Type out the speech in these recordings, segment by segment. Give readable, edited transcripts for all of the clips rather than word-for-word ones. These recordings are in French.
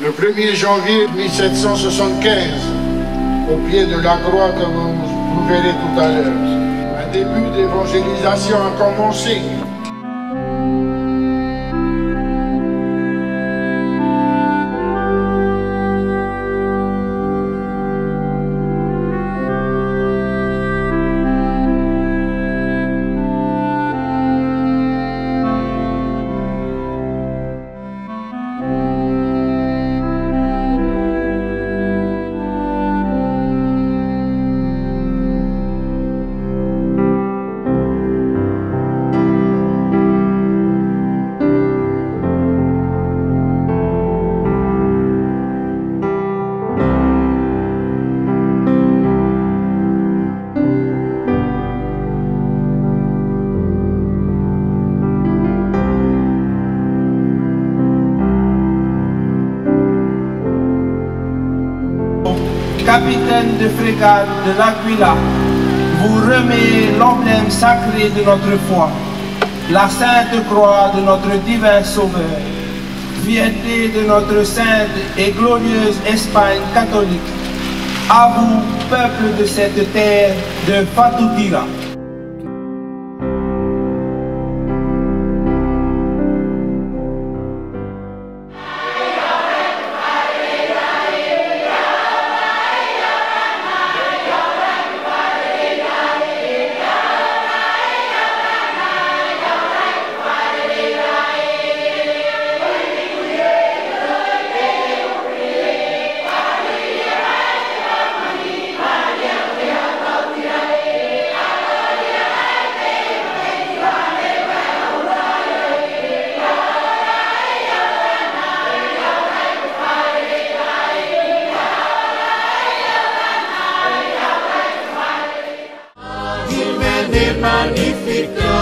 Le 1er janvier 1775, au pied de la croix que vous verrez tout à l'heure, un début d'évangélisation a commencé. Capitaine de frégate de l'Aquila, vous remet l'emblème sacré de notre foi, la Sainte Croix de notre divin Sauveur, fierté de notre sainte et glorieuse Espagne catholique. À vous, peuple de cette terre de Fatoutira. Magnificat,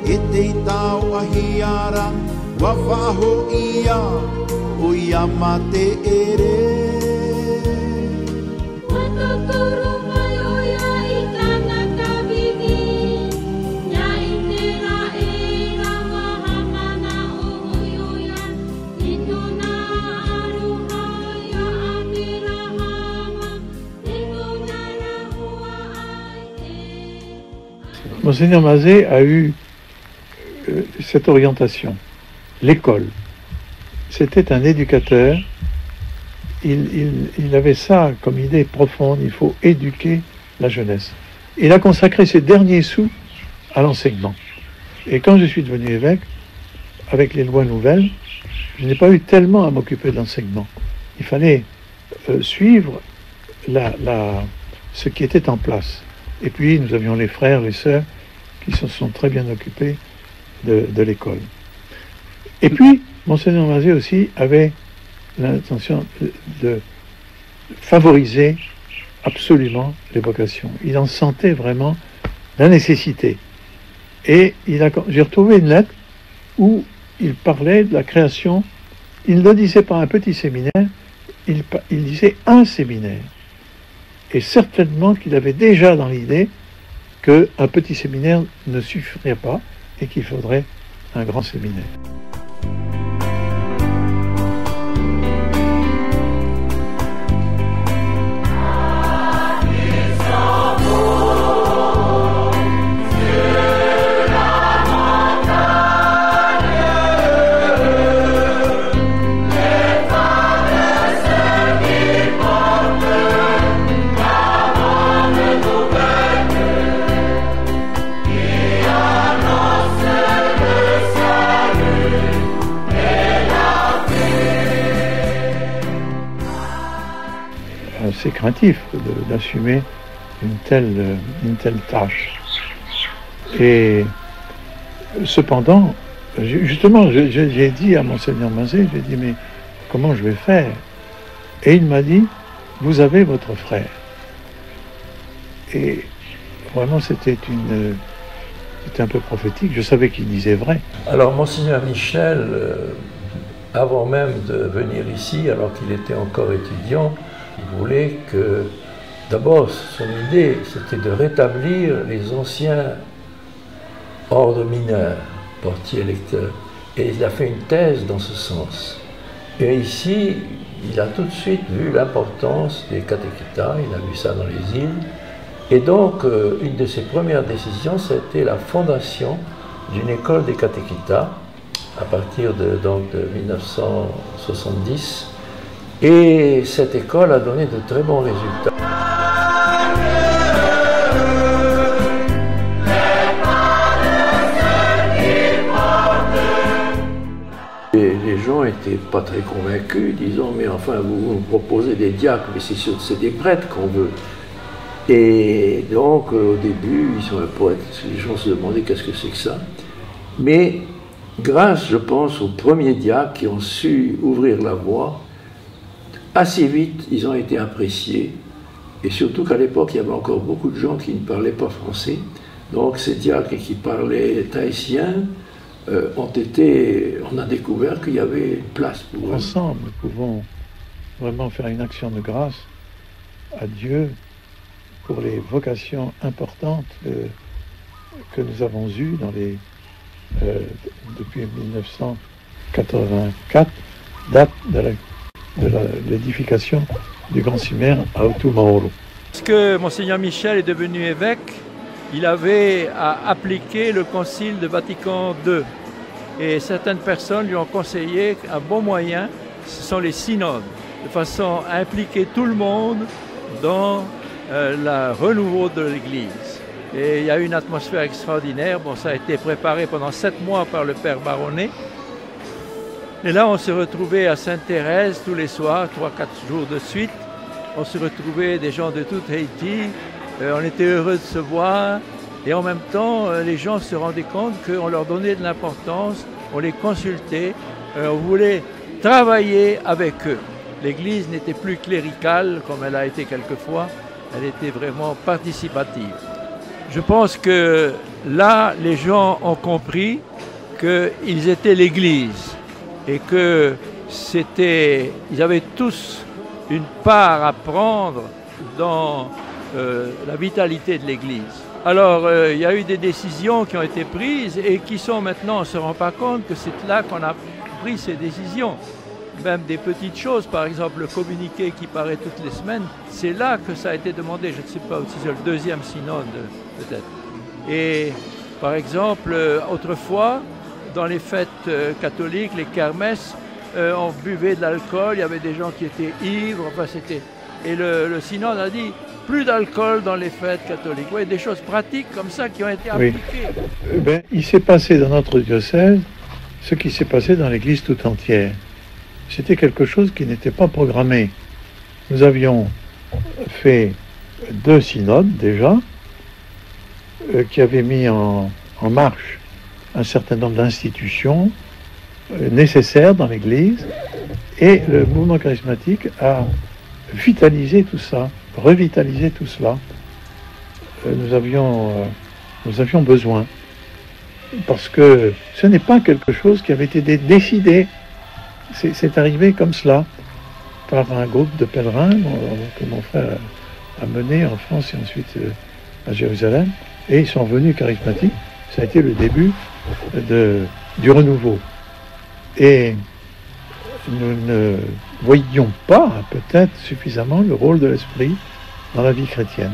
e te tau ahiara wa wa'aho ia o ia ma te ere. Monseigneur Mazet a eu cette orientation, l'école. C'était un éducateur, il avait ça comme idée profonde, il faut éduquer la jeunesse. Il a consacré ses derniers sous à l'enseignement. Et quand je suis devenu évêque, avec les lois nouvelles, je n'ai pas eu tellement à m'occuper de l'enseignement. Il fallait suivre ce qui était en place. Et puis nous avions les frères, les sœurs, qui se sont très bien occupés de l'école. Et puis, Monseigneur Mazet aussi avait l'intention de favoriser absolument les vocations. Il en sentait vraiment la nécessité. Et j'ai retrouvé une lettre où il parlait de la création. Il ne disait pas un petit séminaire, il disait un séminaire. Et certainement qu'il avait déjà dans l'idée qu'un petit séminaire ne suffirait pas et qu'il faudrait un grand séminaire. C'est craintif d'assumer une telle tâche. Et cependant, justement, j'ai dit à Monseigneur Mazet, j'ai dit, mais comment je vais faire? Et il m'a dit, vous avez votre frère. Et vraiment, c'était un peu prophétique, je savais qu'il disait vrai. Alors, Monseigneur Michel, avant même de venir ici, alors qu'il était encore étudiant, il voulait que, d'abord, son idée, c'était de rétablir les anciens ordres mineurs, portiers, lecteurs. Et il a fait une thèse dans ce sens. Et ici, il a tout de suite vu l'importance des catéchitas, il a vu ça dans les îles. Et donc, une de ses premières décisions, c'était la fondation d'une école des catéchitas, à partir de 1970. Et cette école a donné de très bons résultats. Les gens n'étaient pas très convaincus, disant mais enfin vous nous proposez des diacres, mais c'est des prêtres qu'on veut. Et donc au début, les gens se demandaient qu'est-ce que c'est que ça. Mais grâce, je pense, aux premiers diacres qui ont su ouvrir la voie, assez vite, ils ont été appréciés, et surtout qu'à l'époque, il y avait encore beaucoup de gens qui ne parlaient pas français. Donc ces diacres qui parlaient tahitien, on a découvert qu'il y avait place pour eux. Ensemble, nous pouvons vraiment faire une action de grâce à Dieu pour les vocations importantes que nous avons eues depuis 1984, date de l'édification du grand cimmère à Otumaoro. Lorsque Monseigneur Michel est devenu évêque, il avait à appliquer le concile de Vatican II. Et certaines personnes lui ont conseillé un bon moyen, ce sont les synodes, de façon à impliquer tout le monde dans le renouveau de l'Église. Et il y a eu une atmosphère extraordinaire. Bon, ça a été préparé pendant 7 mois par le Père Baronnet. Et là, on se retrouvait à Sainte-Thérèse tous les soirs, 3-4 jours de suite. On se retrouvait des gens de tout Haïti. On était heureux de se voir. Et en même temps, les gens se rendaient compte qu'on leur donnait de l'importance, on les consultait, on voulait travailler avec eux. L'Église n'était plus cléricale comme elle a été quelquefois, elle était vraiment participative. Je pense que là, les gens ont compris qu'ils étaient l'Église et ils avaient tous une part à prendre dans la vitalité de l'Église. Alors, il y a eu des décisions qui ont été prises et qui sont maintenant, on ne se rend pas compte que c'est là qu'on a pris ces décisions. Même des petites choses, par exemple le communiqué qui paraît toutes les semaines, c'est là que ça a été demandé. Je ne sais pas si c'est le deuxième synode, peut-être. Et par exemple, autrefois, dans les fêtes catholiques, les kermesses, on buvait de l'alcool, il y avait des gens qui étaient ivres, enfin c'était... Et le synode a dit, plus d'alcool dans les fêtes catholiques. Oui, des choses pratiques comme ça qui ont été appliquées. Oui. Il s'est passé dans notre diocèse ce qui s'est passé dans l'Église tout entière. C'était quelque chose qui n'était pas programmé. Nous avions fait 2 synodes déjà, qui avaient mis en marche un certain nombre d'institutions nécessaires dans l'Église, et le mouvement charismatique a vitalisé tout ça, revitalisé tout cela. Nous avions besoin, parce que ce n'est pas quelque chose qui avait été décidé. C'est arrivé comme cela, par un groupe de pèlerins que mon frère a mené en France et ensuite à Jérusalem, et ils sont venus charismatiques. Ça a été le début du renouveau. Et nous ne voyions pas peut-être suffisamment le rôle de l'esprit dans la vie chrétienne.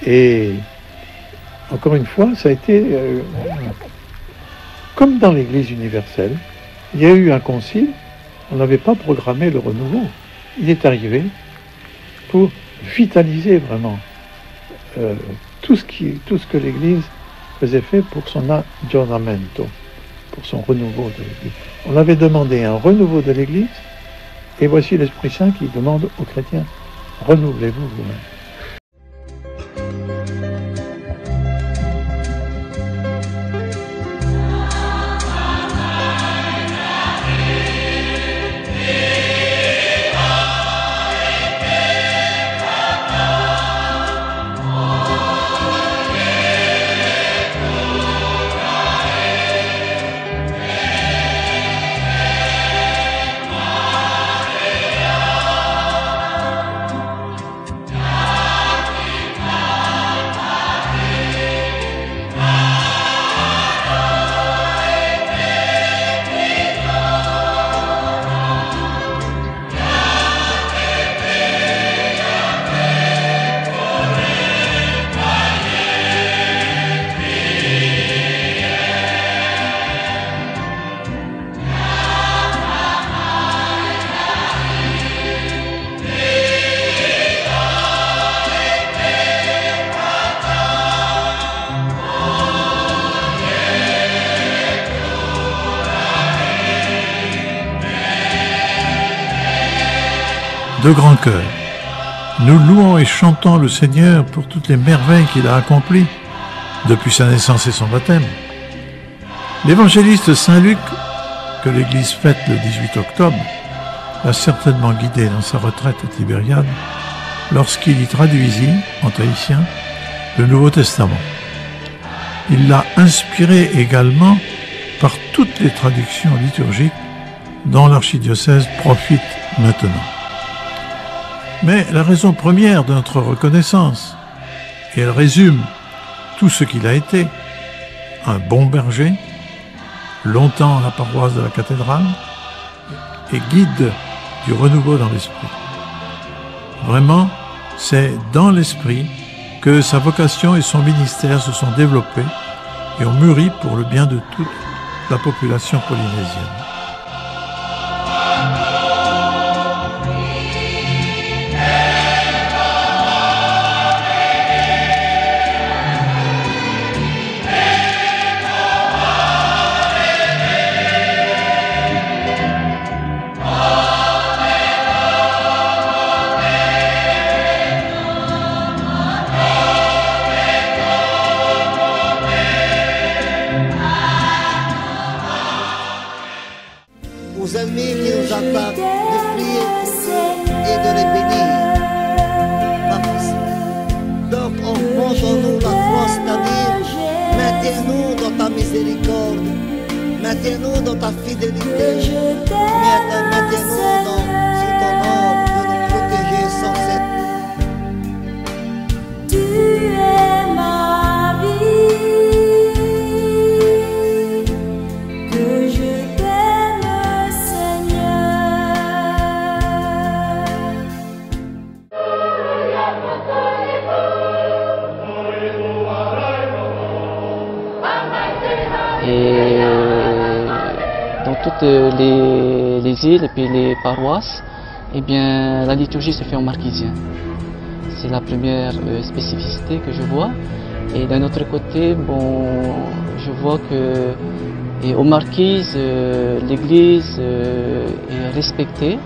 Et encore une fois, ça a été comme dans l'Église universelle. Il y a eu un concile, on n'avait pas programmé le renouveau. Il est arrivé pour vitaliser vraiment tout ce que l'Église faisait fait pour son aggiornamento, pour son renouveau de l'Église. On avait demandé un renouveau de l'Église, et voici l'Esprit Saint qui demande aux chrétiens, renouvelez-vous vous-même. De grand cœur, nous louons et chantons le Seigneur pour toutes les merveilles qu'il a accomplies depuis sa naissance et son baptême. L'évangéliste Saint Luc, que l'Église fête le 18 octobre, l'a certainement guidé dans sa retraite à Tibériade lorsqu'il y traduisit, en tahitien, le Nouveau Testament. Il l'a inspiré également par toutes les traductions liturgiques dont l'archidiocèse profite maintenant. Mais la raison première de notre reconnaissance, et elle résume tout ce qu'il a été, un bon berger, longtemps à la paroisse de la cathédrale, et guide du renouveau dans l'esprit. Vraiment, c'est dans l'esprit que sa vocation et son ministère se sont développés et ont mûri pour le bien de toute la population polynésienne. Maintiens-nous dans ta miséricorde, maintiens-nous dans ta fidélité, maintiens-nous sous ton ombre de nous protéger sans cesse. Tu es ma vie, que je t'aime, Seigneur. Et dans toutes les îles et puis les paroisses, eh bien, la liturgie se fait en marquisien. C'est la première spécificité que je vois. Et d'un autre côté, bon, je vois que aux Marquises, l'Église est respectée.